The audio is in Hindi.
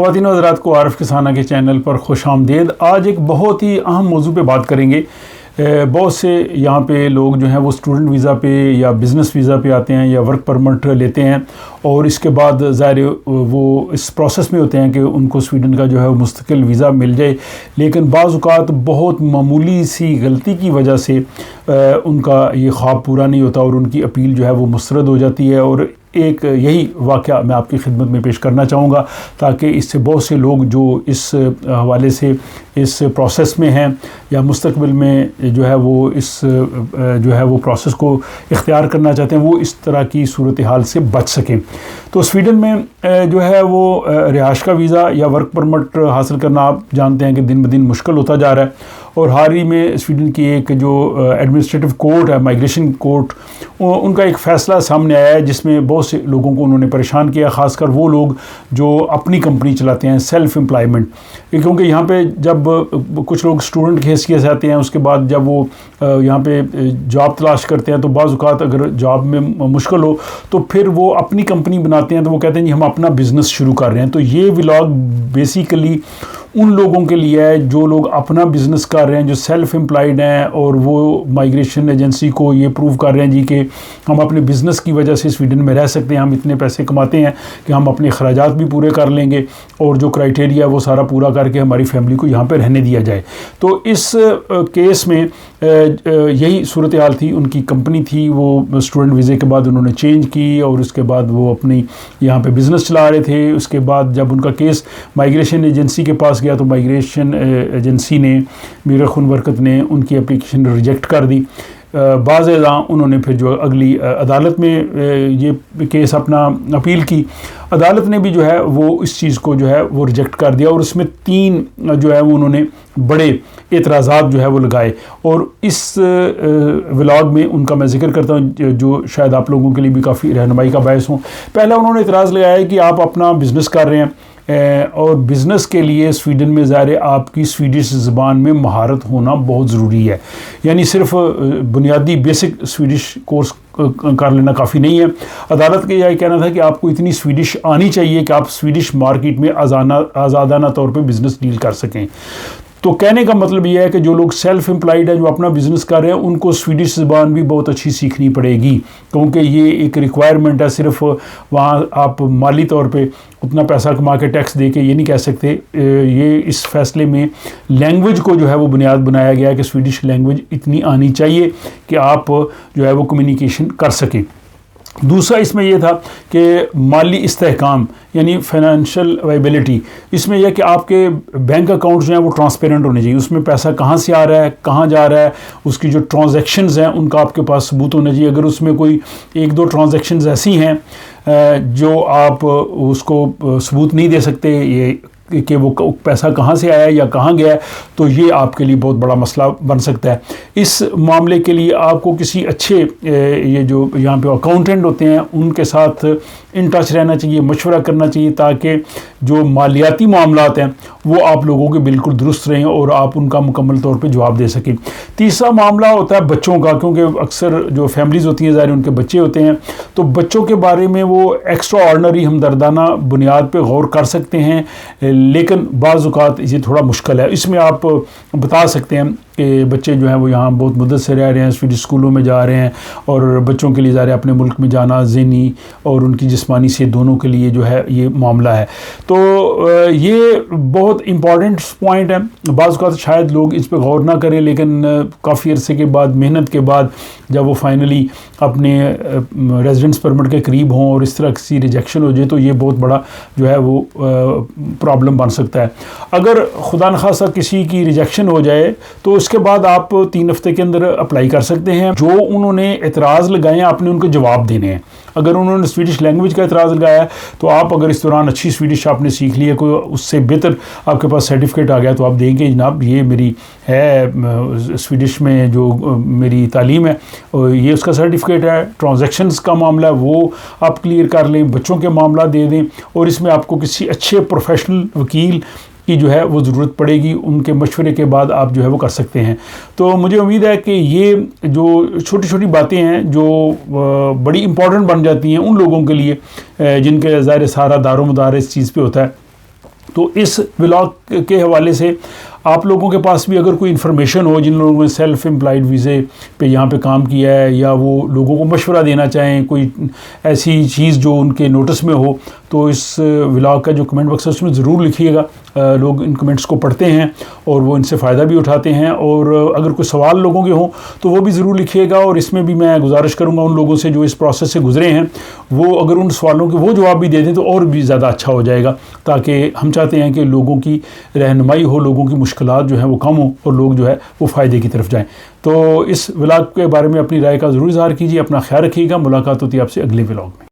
ख़वातीन व हज़रात को आरफ किसाना के चैनल पर खुश आमदीद। आज एक बहुत ही अहम मौजू पे बात करेंगे। बहुत से यहाँ पे लोग जो हैं वो स्टूडेंट वीज़ा पे या बिज़नेस वीज़ा पे आते हैं या वर्क परमिट लेते हैं और इसके बाद ज़ाहिर वो इस प्रोसेस में होते हैं कि उनको स्वीडन का जो है मुस्तकिल वीज़ा मिल जाए, लेकिन बाज़ औक़ात बहुत मामूली सी गलती की वजह से उनका ये ख्वाब पूरा नहीं होता और उनकी अपील जो है वो मुस्तरद हो जाती है। और एक यही वाक़या मैं आपकी खिदमत में पेश करना चाहूँगा ताकि इससे बहुत से लोग जो इस हवाले से इस प्रोसेस में हैं या मुस्तकबिल में जो है वो इस जो है वो प्रोसेस को इख्तियार करना चाहते हैं वो इस तरह की सूरत हाल से बच सकें। तो स्वीडन में जो है वो रिहाइश का वीज़ा या वर्क परमिट हासिल करना आप जानते हैं कि दिन ब दिन मुश्किल होता जा रहा है। और हाल ही में स्वीडन की एक जो एडमिनिस्ट्रेटिव कोर्ट है, माइग्रेशन कोर्ट, उनका एक फ़ैसला सामने आया है जिसमें बहुत से लोगों को उन्होंने परेशान किया, ख़ासकर वो लोग जो अपनी कंपनी चलाते हैं, सेल्फ़ एम्प्लॉयमेंट। क्योंकि यहाँ पे जब कुछ लोग स्टूडेंट की हैसियत से आते हैं, उसके बाद जब वो यहाँ पे जॉब तलाश करते हैं तो बाज़ औक़ात अगर जॉब में मुश्किल हो तो फिर वो अपनी कंपनी बनाते हैं, तो वो कहते हैं जी हम अपना बिज़नेस शुरू कर रहे हैं। तो ये व्लॉग बेसिकली उन लोगों के लिए है जो लोग अपना बिज़नेस कर रहे हैं, जो सेल्फ़ एम्प्लॉयड हैं और वो माइग्रेशन एजेंसी को ये प्रूव कर रहे हैं जी कि हम अपने बिज़नेस की वजह से स्वीडन में रह सकते हैं, हम इतने पैसे कमाते हैं कि हम अपने ख़राजात भी पूरे कर लेंगे और जो क्राइटेरिया है वो सारा पूरा करके हमारी फैमिली को यहाँ पर रहने दिया जाए। तो इस केस में यही सूरत हाल थी। उनकी कंपनी थी, वो स्टूडेंट वीज़े के बाद उन्होंने चेंज की और उसके बाद वो अपनी यहाँ पे बिज़नेस चला रहे थे। उसके बाद जब उनका केस माइग्रेशन एजेंसी के पास गया तो माइग्रेशन एजेंसी ने, मीर खुन बरकत ने उनकी एप्लीकेशन रिजेक्ट कर दी। बाज़ उन्होंने फिर जो अगली अदालत में ये केस अपना अपील की। अदालत ने भी जो है वो इस चीज़ को जो है वो रिजेक्ट कर दिया और उसमें 3 जो है वो उन्होंने बड़े एतराज़ात जो है वो लगाए और इस व्लॉग में उनका मैं ज़िक्र करता हूँ जो शायद आप लोगों के लिए भी काफ़ी रहनुमाई का बायस हों। पहला उन्होंने एतराज़ लगाया है कि आप अपना बिज़नेस कर रहे हैं और बिज़नेस के लिए स्वीडन में ज़ाहिर आपकी स्वीडिश ज़बान में महारत होना बहुत ज़रूरी है, यानी सिर्फ बुनियादी बेसिक स्वीडिश कोर्स कर लेना काफ़ी नहीं है। अदालत का यह कहना था कि आपको इतनी स्वीडिश आनी चाहिए कि आप स्वीडिश मार्केट में आज़ादाना तौर पे बिज़नेस डील कर सकें। तो कहने का मतलब यह है कि जो लोग सेल्फ़ एम्प्लॉयड हैं, जो अपना बिज़नेस कर रहे हैं, उनको स्वीडिश ज़बान भी बहुत अच्छी सीखनी पड़ेगी क्योंकि ये एक रिक्वायरमेंट है। सिर्फ वहाँ आप माली तौर पे उतना पैसा कमा के टैक्स दे के ये नहीं कह सकते। ये इस फैसले में लैंग्वेज को जो है वो बुनियाद बनाया गया है कि स्वीडिश लैंग्वेज इतनी आनी चाहिए कि आप जो है वो कम्युनिकेशन कर सकें। दूसरा इसमें यह था कि माली इस्तेहकाम यानी फाइनेंशियल वाइबिलिटी, इसमें यह कि आपके बैंक अकाउंट जो हैं वो ट्रांसपेरेंट होने चाहिए, उसमें पैसा कहाँ से आ रहा है, कहाँ जा रहा है, उसकी जो ट्रांजैक्शंस हैं उनका आपके पास सबूत होना चाहिए। अगर उसमें कोई 1-2 ट्रांजैक्शंस ऐसी हैं जो आप उसको सबूत नहीं दे सकते ये कि वो पैसा कहाँ से आया या कहाँ गया, तो ये आपके लिए बहुत बड़ा मसला बन सकता है। इस मामले के लिए आपको किसी अच्छे ये जो यहाँ पे अकाउंटेंट होते हैं उनके साथ इन टच रहना चाहिए, मशवरा करना चाहिए ताकि जो मालियाती मामलात हैं वो आप लोगों के बिल्कुल दुरुस्त रहें और आप उनका मुकम्मल तौर पे जवाब दे सकें। तीसरा मामला होता है बच्चों का, क्योंकि अक्सर जो फैमिलीज़ होती हैं ज़ाहिर उनके बच्चे होते हैं, तो बच्चों के बारे में वो एक्स्ट्रा ऑर्डनरी हमदर्दाना बुनियाद पे गौर कर सकते हैं, लेकिन बाज़ औक़ात ये थोड़ा मुश्किल है। इसमें आप बता सकते हैं कि बच्चे जो हैं वो यहाँ बहुत मुद्दत से रह रहे हैं, स्वीडिश स्कूलों में जा रहे हैं और बच्चों के लिए ज़ाहिर अपने मुल्क में जाना ज़हनी और उनकी जिस्मानी से दोनों के लिए जो है ये मामला है। तो ये बहुत इम्पॉर्टेंट पॉइंट है। बाज़ औक़ात शायद लोग इस पर गौर ना करें, लेकिन काफ़ी अरसे के बाद, मेहनत के बाद जब वो फाइनली अपने रेजिडेंस परमिट के करीब हों और इस तरह किसी रिजेक्शन हो जाए तो ये बहुत बड़ा जो है वो प्रॉब्लम बन सकता है। अगर खुदा न खासा किसी की रिजेक्शन हो जाए तो उसके बाद आप 3 हफ्ते के अंदर अप्लाई कर सकते हैं। जो उन्होंने एतराज़ लगाए हैं आपने उनको जवाब देने हैं। अगर उन्होंने स्वीडिश लैंग्वेज का एतराज़ लगाया है तो आप अगर इस दौरान अच्छी स्वीडिश आपने सीख ली है, कोई उससे बेहतर आपके पास सर्टिफिकेट आ गया तो आप देंगे जनाब ये मेरी है स्वीडिश में जो मेरी तालीम है ये उसका सर्टिफिकेट है। ट्रांजैक्शंस का मामला है वो आप क्लियर कर लें, बच्चों के मामला दे दें और इसमें आपको किसी अच्छे प्रोफेशनल वकील की जो है वो ज़रूरत पड़ेगी, उनके मशवरे के बाद आप जो है वो कर सकते हैं। तो मुझे उम्मीद है कि ये जो छोटी छोटी बातें हैं जो बड़ी इम्पॉर्टेंट बन जाती हैं उन लोगों के लिए जिनके ज़ाहिर सारा दारोमदार इस चीज़ पे होता है तो इस व्लॉग के हवाले से आप लोगों के पास भी अगर कोई इन्फॉर्मेशन हो, जिन लोगों ने सेल्फ एम्प्लॉयड वीज़े पे यहाँ पे काम किया है, या वो लोगों को मशवरा देना चाहें, कोई ऐसी चीज़ जो उनके नोटिस में हो, तो इस व्लॉग का जो कमेंट बॉक्स है उसमें ज़रूर लिखिएगा। लोग इन कमेंट्स को पढ़ते हैं और वो इनसे फ़ायदा भी उठाते हैं, और अगर कोई सवाल लोगों के हों तो वो भी ज़रूर लिखिएगा। और इसमें भी मैं गुजारिश करूँगा उन लोगों से जो इस प्रोसेस से गुजरे हैं, वो अगर उन सवालों के वो जवाब भी दे दें तो और भी ज़्यादा अच्छा हो जाएगा, ताकि हम चाहते हैं कि लोगों की रहनुमाई हो, लोगों की मुश्किलात जो है वो कम हो और लोग जो है वो फ़ायदे की तरफ जाएँ। तो इस व्लॉग के बारे में अपनी राय का ज़रूर इज़हार कीजिए। अपना ख्याल रखिएगा। मुलाकात होती है आपसे अगले व्लॉग में।